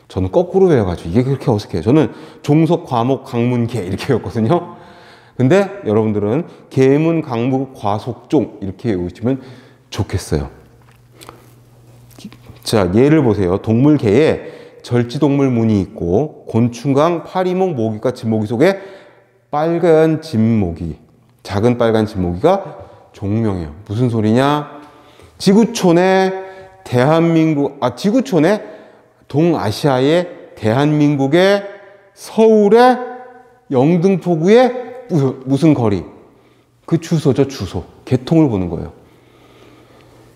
저는 거꾸로 외워가지고 이게 그렇게 어색해요. 저는 종속, 과목, 강문, 계 이렇게 외웠거든요. 근데 여러분들은 계문, 강목, 과속, 종 이렇게 외우시면 좋겠어요. 자, 예를 보세요. 동물계에 절지동물 문이 있고 곤충강, 파리목, 모기과 진모기 속에 빨간 진모기, 작은 빨간 진모기가 종명이에요. 무슨 소리냐? 지구촌에 지구촌에 동아시아의 대한민국의 서울의 영등포구의 무슨 거리? 그 주소죠, 주소. 개통을 보는 거예요.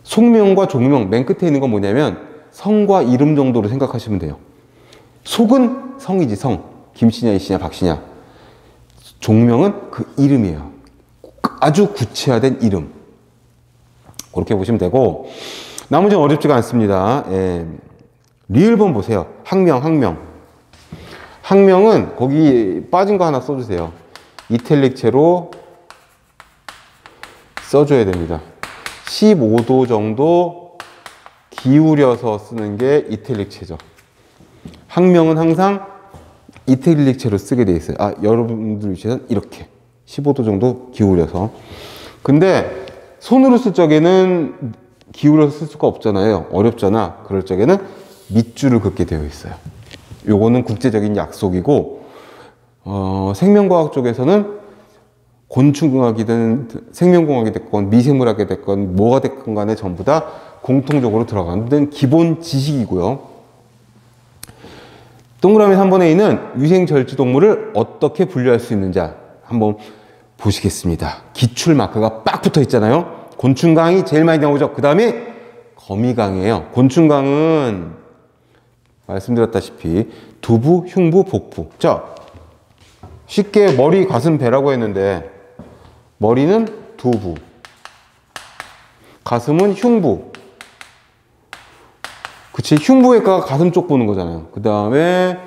속명과 종명, 맨 끝에 있는 건 뭐냐면 성과 이름 정도로 생각하시면 돼요. 속은 성이지, 성. 김씨냐, 이씨냐, 박씨냐. 종명은 그 이름이에요. 아주 구체화된 이름. 그렇게 보시면 되고, 나머지는 어렵지가 않습니다. 예. 리을본 보세요. 학명. 학명은 거기 빠진 거 하나 써주세요. 이탈릭체로 써줘야 됩니다. 15도 정도 기울여서 쓰는 게 이탈릭체죠. 학명은 항상 이탈릭체로 쓰게 돼 있어요. 여러분들 위치에는 이렇게 15도 정도 기울여서. 근데 손으로 쓸 적에는 기울여서 쓸 수가 없잖아요. 어렵잖아. 그럴 적에는 밑줄을 긋게 되어 있어요. 요거는 국제적인 약속이고, 생명과학 쪽에서는 곤충공학이든 생명공학이 됐건 미생물학이 됐건 뭐가 됐건 간에 전부 다 공통적으로 들어가는 기본 지식이고요. 동그라미 3번에 있는 위생절지동물을 어떻게 분류할 수 있는지 한번 보시겠습니다. 기출마크가 빡 붙어 있잖아요. 곤충강이 제일 많이 나오죠. 그 다음에 거미강이에요. 곤충강은 말씀드렸다시피 두부, 흉부, 복부. 자, 쉽게 머리, 가슴, 배라고 했는데 머리는 두부, 가슴은 흉부. 그치? 흉부외과가 가슴 쪽 보는 거잖아요. 그 다음에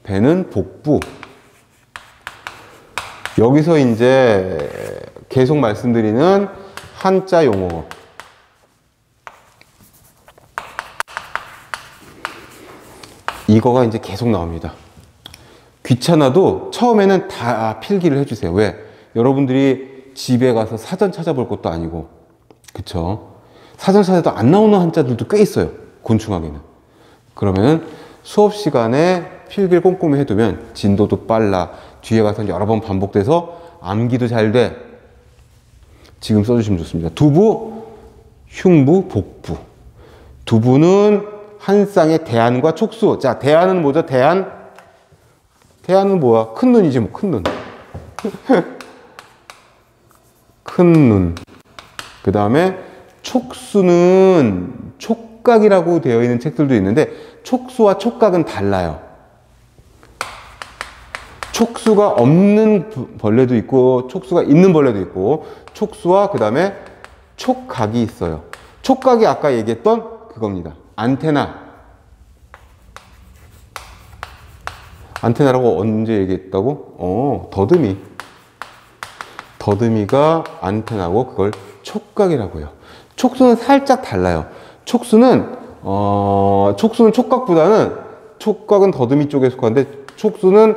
배는 복부. 여기서 이제 계속 말씀드리는 한자 용어. 이거가 이제 계속 나옵니다. 귀찮아도 처음에는 다 필기를 해주세요. 왜? 여러분들이 집에 가서 사전 찾아볼 것도 아니고, 그쵸? 사전 찾아도 안 나오는 한자들도 꽤 있어요. 곤충학에는. 그러면 수업 시간에 필기를 꼼꼼히 해두면 진도도 빨라. 뒤에 가서 여러 번 반복돼서 암기도 잘 돼. 지금 써주시면 좋습니다. 두부, 흉부, 복부. 두부는 한 쌍의 대안과 촉수. 자, 대안은 뭐죠? 대안은 뭐야? 큰 눈이지, 뭐, 큰 눈. 큰 눈. 그 다음에 촉수는 촉각이라고 되어 있는 책들도 있는데, 촉수와 촉각은 달라요. 촉수가 없는 벌레도 있고, 촉수가 있는 벌레도 있고, 촉수와 그 다음에 촉각이 있어요. 촉각이 아까 얘기했던 그겁니다. 안테나라고 언제 얘기했다고? 더듬이. 더듬이가 안테나고 그걸 촉각이라고 해요. 촉수는 살짝 달라요. 촉수는 촉각은 더듬이 쪽에 속하는데 촉수는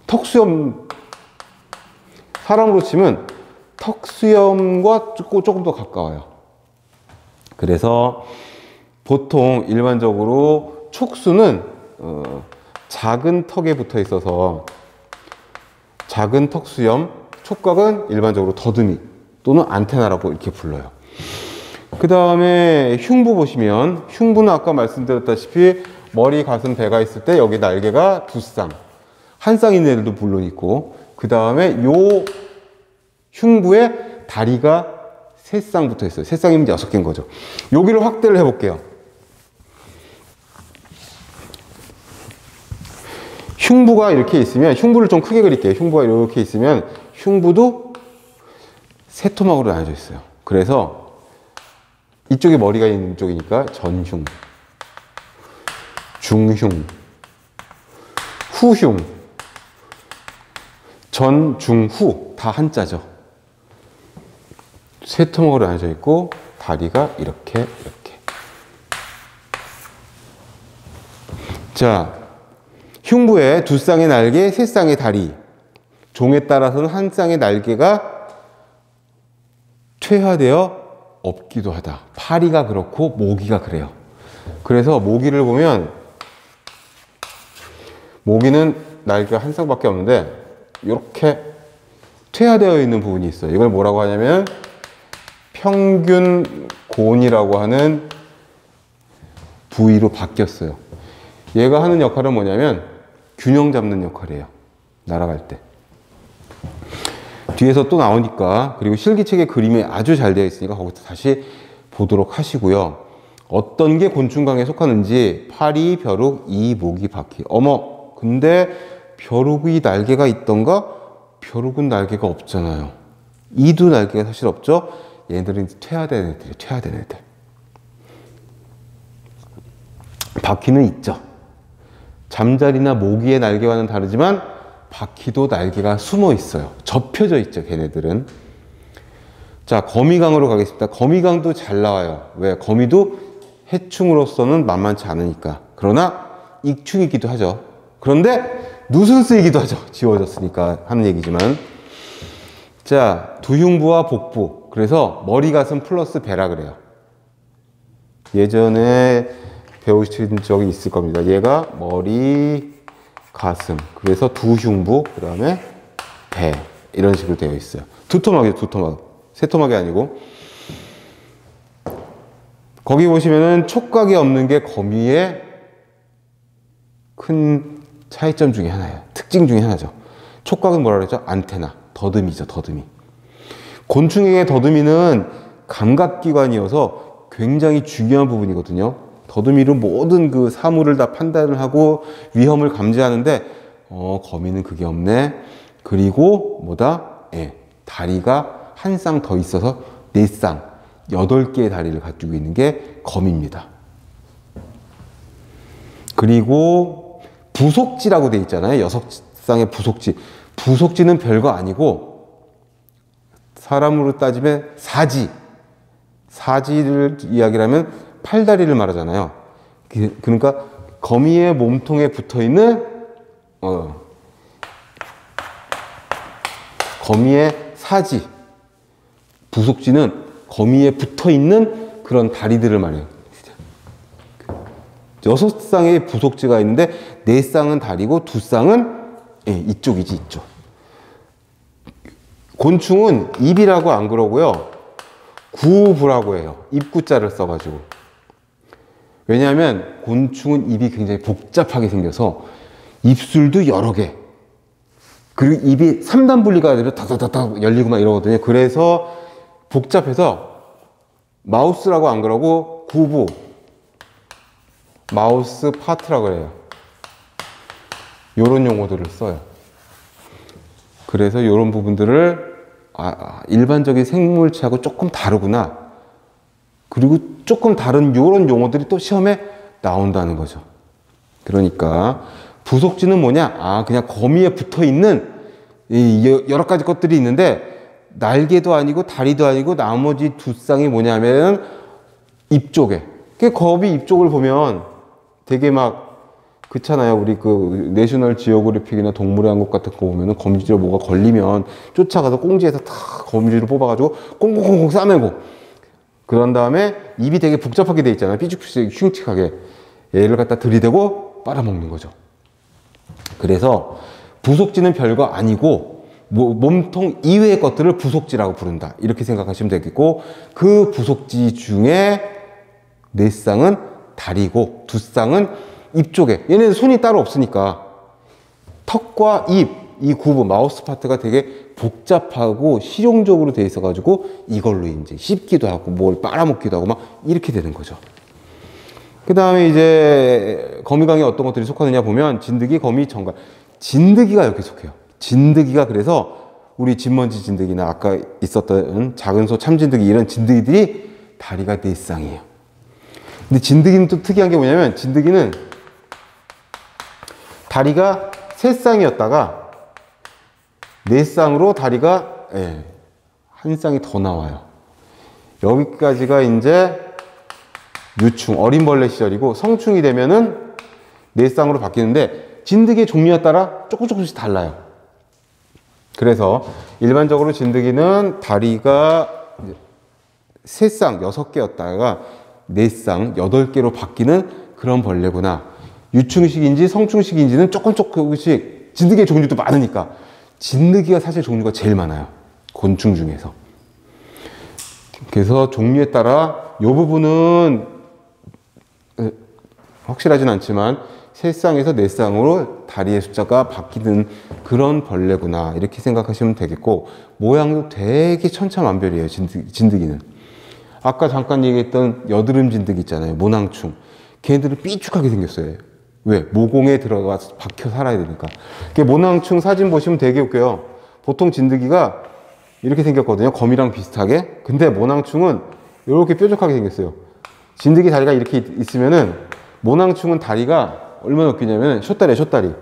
턱수염, 사람으로 치면 턱수염과 조금 더 가까워요. 그래서 보통 일반적으로 촉수는 작은 턱에 붙어 있어서 작은 턱수염, 촉각은 일반적으로 더듬이 또는 안테나라고 이렇게 불러요. 그 다음에 흉부 보시면, 흉부는 아까 말씀드렸다시피 머리, 가슴, 배가 있을 때 여기 날개가 두 쌍, 한 쌍인 애들도 물론 있고, 그 다음에 요 흉부에 다리가 세 쌍 붙어 있어요. 세 쌍이면 6개인 거죠. 여기를 확대를 해볼게요. 흉부가 이렇게 있으면, 흉부를 좀 크게 그릴게요. 흉부가 이렇게 있으면 흉부도 세 토막으로 나눠져 있어요. 그래서 이쪽에 머리가 있는 쪽이니까 전흉, 중흉, 후흉, 전, 중, 후 다 한자죠. 세 토막으로 나눠져 있고 다리가 이렇게. 자, 흉부에 두 쌍의 날개, 세 쌍의 다리, 종에 따라서는 한 쌍의 날개가 퇴화되어 없기도 하다. 파리가 그렇고 모기가 그래요. 그래서 모기를 보면 모기는 날개가 한 쌍밖에 없는데 이렇게 퇴화되어 있는 부분이 있어요. 이걸 뭐라고 하냐면 평균곤이라고 하는 부위로 바뀌었어요. 얘가 하는 역할은 뭐냐면 균형 잡는 역할이에요. 날아갈 때. 뒤에서 또 나오니까, 그리고 실기책의 그림이 아주 잘 되어 있으니까 거기서 다시 보도록 하시고요. 어떤 게 곤충강에 속하는지 파리, 벼룩, 이, 모기, 바퀴. 어머, 근데 벼룩이 날개가 있던가? 벼룩은 날개가 없잖아요. 이도 날개가 사실 없죠? 얘네들은 퇴화된 애들이에요. 퇴화된 애들. 바퀴는 있죠. 잠자리나 모기의 날개와는 다르지만 바퀴도 날개가 숨어 있어요. 접혀져 있죠, 걔네들은. 자, 거미강으로 가겠습니다. 거미강도 잘 나와요. 왜? 거미도 해충으로서는 만만치 않으니까. 그러나 익충이기도 하죠. 그런데 눕은 쓰이기도 하죠. 지워졌으니까 하는 얘기지만. 자, 두흉부와 복부. 그래서 머리, 가슴 플러스 배라 그래요. 예전에 배우신 적이 있을 겁니다. 얘가 머리, 가슴, 그래서 두 흉부, 그 다음에 배, 이런 식으로 되어 있어요. 두 토막이에요, 두 토막. 세 토막이 아니고. 거기 보시면은 촉각이 없는 게 거미의 큰 차이점 중에 하나예요. 특징 중에 하나죠. 촉각은 뭐라 그랬죠? 안테나, 더듬이죠, 더듬이. 곤충에게 더듬이는 감각기관이어서 굉장히 중요한 부분이거든요. 더듬이로 모든 그 사물을 다 판단을 하고 위험을 감지하는데 거미는 그게 없네. 그리고 뭐다? 예, 다리가 한 쌍 더 있어서 4쌍, 8개의 다리를 가지고 있는 게 거미입니다. 그리고 부속지라고 돼 있잖아요. 6쌍의 부속지. 부속지는 별거 아니고 사람으로 따지면 사지. 사지를 이야기하면 팔다리를 말하잖아요. 그러니까 거미의 몸통에 붙어있는 거미의 사지, 부속지는 거미에 붙어있는 그런 다리들을 말해요. 6쌍의 부속지가 있는데 4쌍은 다리고 2쌍은 이쪽이지, 이쪽. 곤충은 입이라고 안 그러고요. 구부라고 해요. 입구자를 써가지고. 왜냐하면 곤충은 입이 굉장히 복잡하게 생겨서 입술도 여러 개, 그리고 입이 3단 분리가 되면 다다다다 열리고 막 이러거든요. 그래서 복잡해서 마우스라고 안 그러고 구부, 마우스 파트라고 해요. 요런 용어들을 써요. 그래서 요런 부분들을 일반적인 생물체하고 조금 다르구나. 그리고 조금 다른 요런 용어들이 또 시험에 나온다는 거죠. 그러니까 부속지는 뭐냐? 그냥 거미에 붙어 있는 여러 가지 것들이 있는데 날개도 아니고 다리도 아니고 나머지 두 쌍이 뭐냐면 입 쪽에. 그 거미 입 쪽을 보면 되게 막 그렇잖아요. 우리 그 내셔널 지오그래픽이나 동물의 왕국 같은 거 보면은 거미줄 뭐가 걸리면 쫓아가서 꽁지에서 탁 거미줄을 뽑아가지고 꽁꽁꽁꽁 싸매고 그런 다음에 입이 되게 복잡하게 돼 있잖아요. 삐죽삐죽 흉측하게 얘를 갖다 들이대고 빨아먹는 거죠. 그래서 부속지는 별거 아니고 몸통 이외의 것들을 부속지라고 부른다. 이렇게 생각하시면 되겠고 그 부속지 중에 4쌍은 다리고 2쌍은 입 쪽에 얘네는 손이 따로 없으니까 턱과 입, 이 구분 마우스 파트가 되게 복잡하고 실용적으로 돼 있어 가지고 이걸로 이제 씹기도 하고 뭘 빨아먹기도 하고 막 이렇게 되는 거죠. 그 다음에 이제 거미강에 어떤 것들이 속하느냐 보면 진드기, 거미, 정갈. 진드기가 여기 속해요. 진드기가 그래서 우리 진먼지 진드기나 아까 있었던 작은 소 참진드기 이런 진드기들이 다리가 4쌍이에요. 근데 진드기는 또 특이한 게 뭐냐면 진드기는 다리가 3쌍이었다가 4쌍으로 다리가 한 쌍이 더 나와요. 여기까지가 이제 유충, 어린 벌레 시절이고 성충이 되면은 4쌍으로 바뀌는데 진드기의 종류에 따라 조금씩 달라요. 그래서 일반적으로 진드기는 다리가 3쌍, 6개였다가 4쌍, 8개로 바뀌는 그런 벌레구나. 유충식인지 성충식인지는 조금씩 진드기의 종류도 많으니까 진드기가 사실 종류가 제일 많아요. 곤충 중에서. 그래서 종류에 따라 이 부분은 확실하진 않지만 3쌍에서 4쌍으로 다리의 숫자가 바뀌는 그런 벌레구나 이렇게 생각하시면 되겠고 모양도 되게 천차만별이에요. 진드기는. 아까 잠깐 얘기했던 여드름 진드기 있잖아요. 모낭충. 걔네들은 삐죽하게 생겼어요. 왜? 모공에 들어가서 박혀 살아야 되니까. 모낭충 사진 보시면 되게 웃겨요. 보통 진드기가 이렇게 생겼거든요. 거미랑 비슷하게. 근데 모낭충은 이렇게 뾰족하게 생겼어요. 진드기 다리가 이렇게 있으면은 모낭충은 다리가 얼마나 웃기냐면 숏다리야, 숏다리.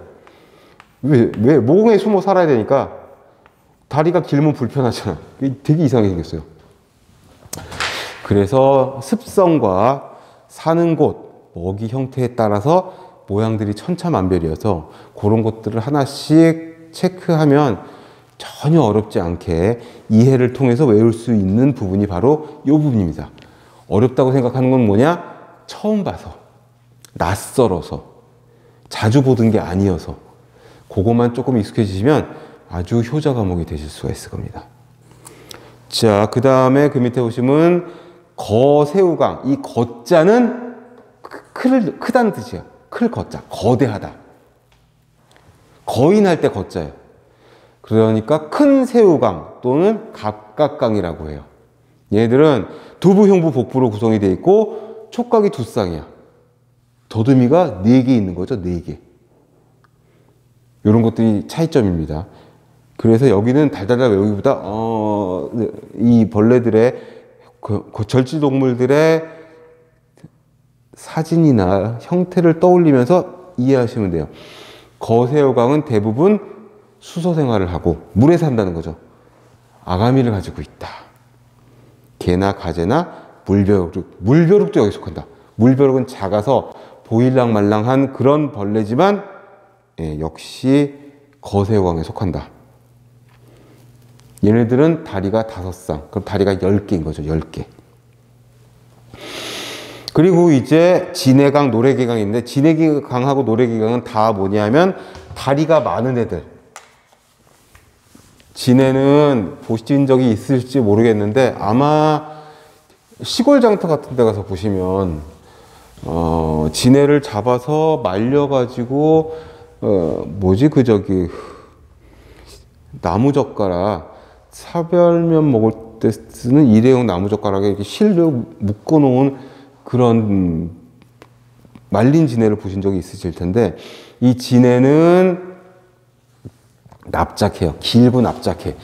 왜? 모공에 숨어 살아야 되니까 다리가 길면 불편하잖아. 되게 이상하게 생겼어요. 그래서 습성과 사는 곳, 먹이 형태에 따라서 모양들이 천차만별이어서 그런 것들을 하나씩 체크하면 전혀 어렵지 않게 이해를 통해서 외울 수 있는 부분이 바로 이 부분입니다. 어렵다고 생각하는 건 뭐냐? 처음 봐서, 낯설어서, 자주 보던 게 아니어서 그것만 조금 익숙해지시면 아주 효자 과목이 되실 수가 있을 겁니다. 자, 그 다음에 그 밑에 보시면 거새우강. 이 거자는 크다는 뜻이에요. 클 거자. 거대하다. 거인할 때 거자예요. 그러니까 큰 새우강 또는 갑각강이라고 해요. 얘들은 두부, 흉부, 복부로 구성이 되어 있고 촉각이 2쌍이야. 더듬이가 4개 있는 거죠. 4개. 이런 것들이 차이점입니다. 그래서 여기는 달달달 외우기보다 이 벌레들의 절지동물들의 사진이나 형태를 떠올리면서 이해하시면 돼요. 거새우강은 대부분 수소 생활을 하고 물에 산다는 거죠. 아가미를 가지고 있다. 개나 가재나 물벼룩도 여기 속한다. 물벼룩은 작아서 보일랑말랑한 그런 벌레지만 역시 거새우강에 속한다. 얘네들은 다리가 5쌍. 그럼 다리가 10개인 거죠. 10개. 그리고 이제 진해강, 노래개강이 있는데 진해강하고 노래개강은 다 뭐냐면 다리가 많은 애들. 진해는 보신 적이 있을지 모르겠는데 아마 시골 장터 같은 데 가서 보시면 진해를 잡아서 말려가지고 나무젓가락 사별면 먹을 때 쓰는 일회용 나무젓가락에 이렇게 실로 묶어놓은 그런 말린 진해를 보신 적이 있으실 텐데 이 진해는 납작해요. 길고 납작해.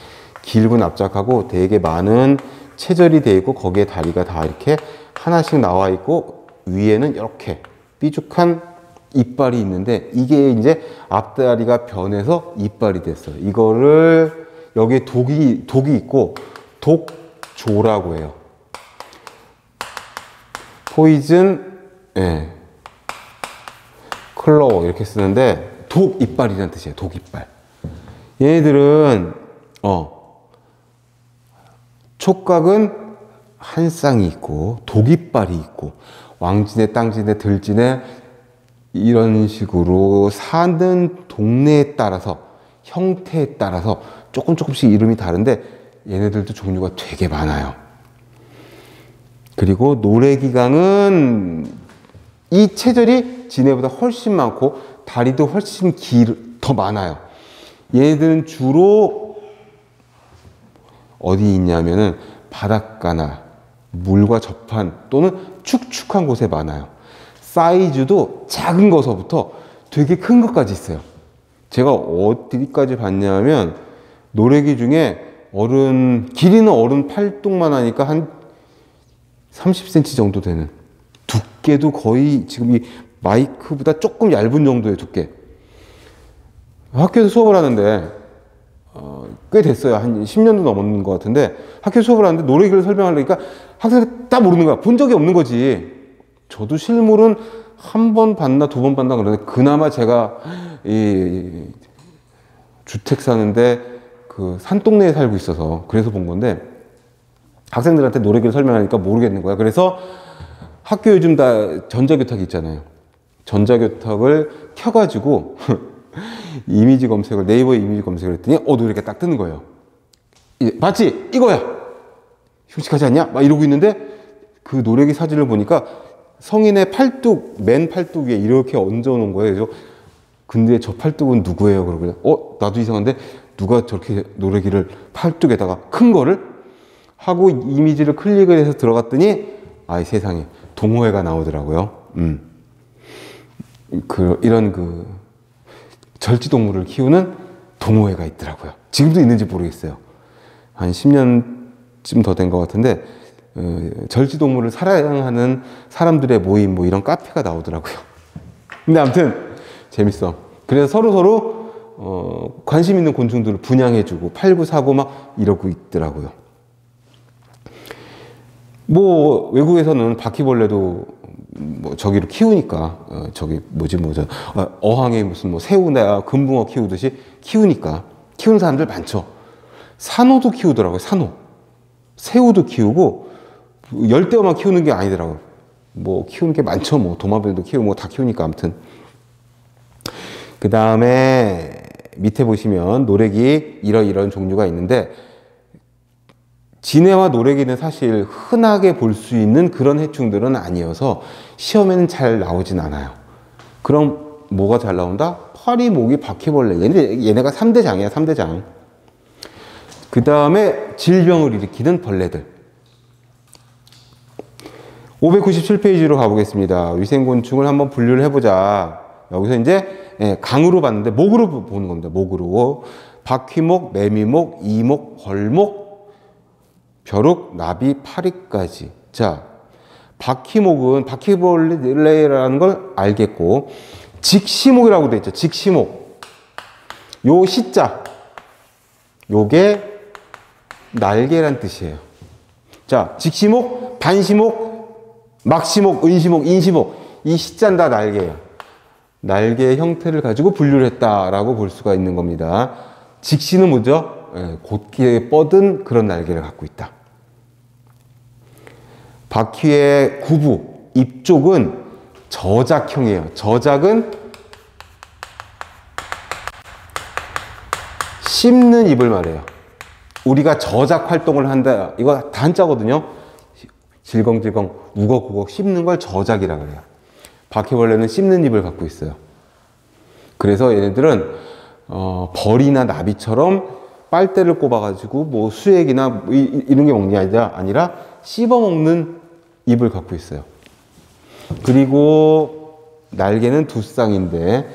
길고 납작하고 되게 많은 체절이 되어 있고 거기에 다리가 다 이렇게 하나씩 나와 있고 위에는 이렇게 삐죽한 이빨이 있는데 이게 이제 앞다리가 변해서 이빨이 됐어요. 이거를 여기에 독이 있고 독조라고 해요. 포이즌, 예, 클로워 이렇게 쓰는데 독 이빨이라는 뜻이에요. 독 이빨. 얘네들은 촉각은 한 쌍이 있고 독 이빨이 있고 왕진에 땅진에 들진에 이런 식으로 사는 동네에 따라서 형태에 따라서 조금씩 이름이 다른데 얘네들도 종류가 되게 많아요. 그리고 노래기강은 이 체절이 지네보다 훨씬 많고 다리도 훨씬 더 많아요. 얘네들은 주로 어디 있냐면은 바닷가나 물과 접한 또는 축축한 곳에 많아요. 사이즈도 작은 거서부터 되게 큰 것까지 있어요. 제가 어디까지 봤냐면 노래기 중에 길이는 어른 팔뚝만 하니까 한 30cm 정도 되는, 두께도 거의 지금 이 마이크보다 조금 얇은 정도의 두께. 학교에서 수업을 하는데 꽤 됐어요. 한 10년도 넘었는 것 같은데 학교 수업을 하는데 노래기를 설명하려니까 학생들이 딱 모르는 거야. 본 적이 없는 거지. 저도 실물은 한 번 봤나 두 번 봤나 그러는데 그나마 제가 이 주택 사는데 그 산동네에 살고 있어서 그래서 본 건데 학생들한테 노래기를 설명하니까 모르겠는 거야. 그래서 학교 요즘 다 전자교탁이 있잖아요. 전자교탁을 켜가지고 이미지 검색을, 네이버 이미지 검색을 했더니 노래기가 딱 뜨는 거예요. 봤지? 이거야! 흉측하지 않냐? 막 이러고 있는데 그 노래기 사진을 보니까 성인의 팔뚝, 맨 팔뚝 위에 이렇게 얹어 놓은 거예요. 그래서 근데 저 팔뚝은 누구예요? 그러고 나도 이상한데 누가 저렇게 노래기를 팔뚝에다가 큰 거를 하고 이미지를 클릭을 해서 들어갔더니 아이 세상에 동호회가 나오더라고요. 이런 절지동물을 키우는 동호회가 있더라고요. 지금도 있는지 모르겠어요. 한 10년쯤 더 된 것 같은데 절지동물을 사랑하는 사람들의 모임 뭐 이런 카페가 나오더라고요. 근데 아무튼 재밌어. 그래서 서로 관심 있는 곤충들을 분양해주고 팔고 사고 막 이러고 있더라고요. 뭐 외국에서는 바퀴벌레도 뭐 저기로 키우니까 어항에 무슨 뭐 새우나 금붕어 키우듯이 키우니까 키우는 사람들 많죠. 산호도 키우더라고요. 산호. 새우도 키우고 열대어만 키우는 게 아니더라고요. 뭐 키우는 게 많죠. 뭐 도마뱀도 키우고 뭐 다 키우니까 아무튼. 그 다음에 밑에 보시면 노래기 이런 종류가 있는데 진해와 노래기는 사실 흔하게 볼 수 있는 그런 해충들은 아니어서 시험에는 잘 나오진 않아요. 그럼 뭐가 잘 나온다? 파리, 모기, 바퀴벌레. 얘네가 3대장이야, 3대장. 그 다음에 질병을 일으키는 벌레들. 597페이지로 가보겠습니다. 위생곤충을 한번 분류를 해보자. 여기서 이제 강으로 봤는데 목으로 보는 겁니다. 목으로. 바퀴목, 매미목, 이목, 벌목, 벼룩, 나비, 파리까지. 자, 바퀴목은 바퀴벌레라는 걸 알겠고 직시목이라고 돼 있죠. 직시목. 요 시자. 요게 날개란 뜻이에요. 자, 직시목, 반시목, 막시목, 은시목, 인시목. 이 시자는 다 날개예요. 날개의 형태를 가지고 분류를 했다라고 볼 수가 있는 겁니다. 직시는 뭐죠? 곧게 뻗은 그런 날개를 갖고 있다. 바퀴의 구부, 입 쪽은 저작형이에요. 저작은 씹는 입을 말해요. 우리가 저작 활동을 한다. 이거 단자거든요. 질겅질겅, 우걱우걱 씹는 걸 저작이라 그래요. 바퀴벌레는 씹는 입을 갖고 있어요. 그래서 얘네들은 벌이나 나비처럼 빨대를 꼽아가지고 뭐 수액이나 이런 게 먹는 게 아니라 씹어먹는 입을 갖고 있어요. 그리고 날개는 두 쌍인데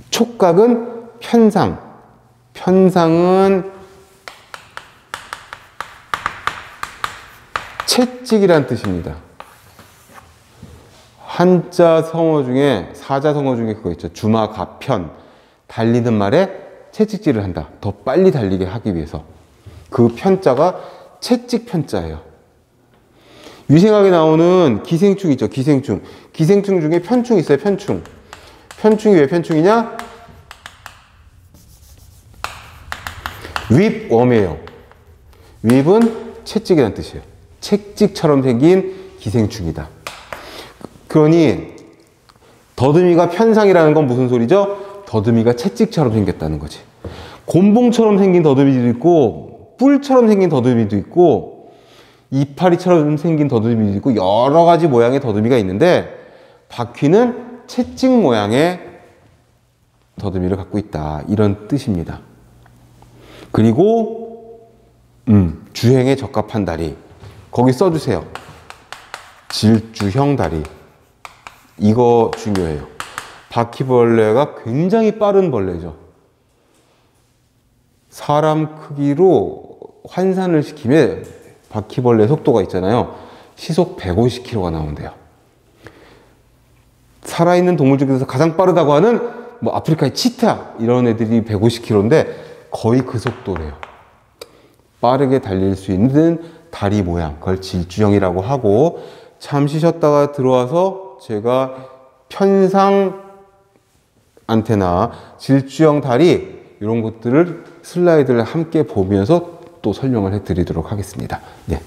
촉각은 편상. 편상은 채찍이란 뜻입니다. 한자 성어 중에, 사자 성어 중에 그거 있죠. 주마가편. 달리는 말에 채찍질을 한다. 더 빨리 달리게 하기 위해서. 그 편자가 채찍 편자예요. 유생학에 나오는 기생충 있죠. 기생충. 기생충 중에 편충 있어요. 편충. 편충이 왜 편충이냐? 윗웜이에요. 윗은 채찍이라는 뜻이에요. 채찍처럼 생긴 기생충이다. 그러니 더듬이가 편상이라는 건 무슨 소리죠? 더듬이가 채찍처럼 생겼다는 거지. 곤봉처럼 생긴 더듬이도 있고 뿔처럼 생긴 더듬이도 있고 이파리처럼 생긴 더듬이도 있고 여러 가지 모양의 더듬이가 있는데 바퀴는 채찍 모양의 더듬이를 갖고 있다. 이런 뜻입니다. 그리고 주행에 적합한 다리. 거기 써주세요. 질주형 다리. 이거 중요해요. 바퀴벌레가 굉장히 빠른 벌레죠. 사람 크기로 환산을 시키면 바퀴벌레 속도가 있잖아요. 시속 150km가 나온대요. 살아있는 동물 중에서 가장 빠르다고 하는 뭐 아프리카의 치타 이런 애들이 150km인데 거의 그 속도래요. 빠르게 달릴 수 있는 다리 모양, 그걸 질주형이라고 하고, 잠시 쉬었다가 들어와서 제가 편상 안테나, 질주형 다리 이런 것들을 슬라이드를 함께 보면서 또 설명을 해드리도록 하겠습니다. 네.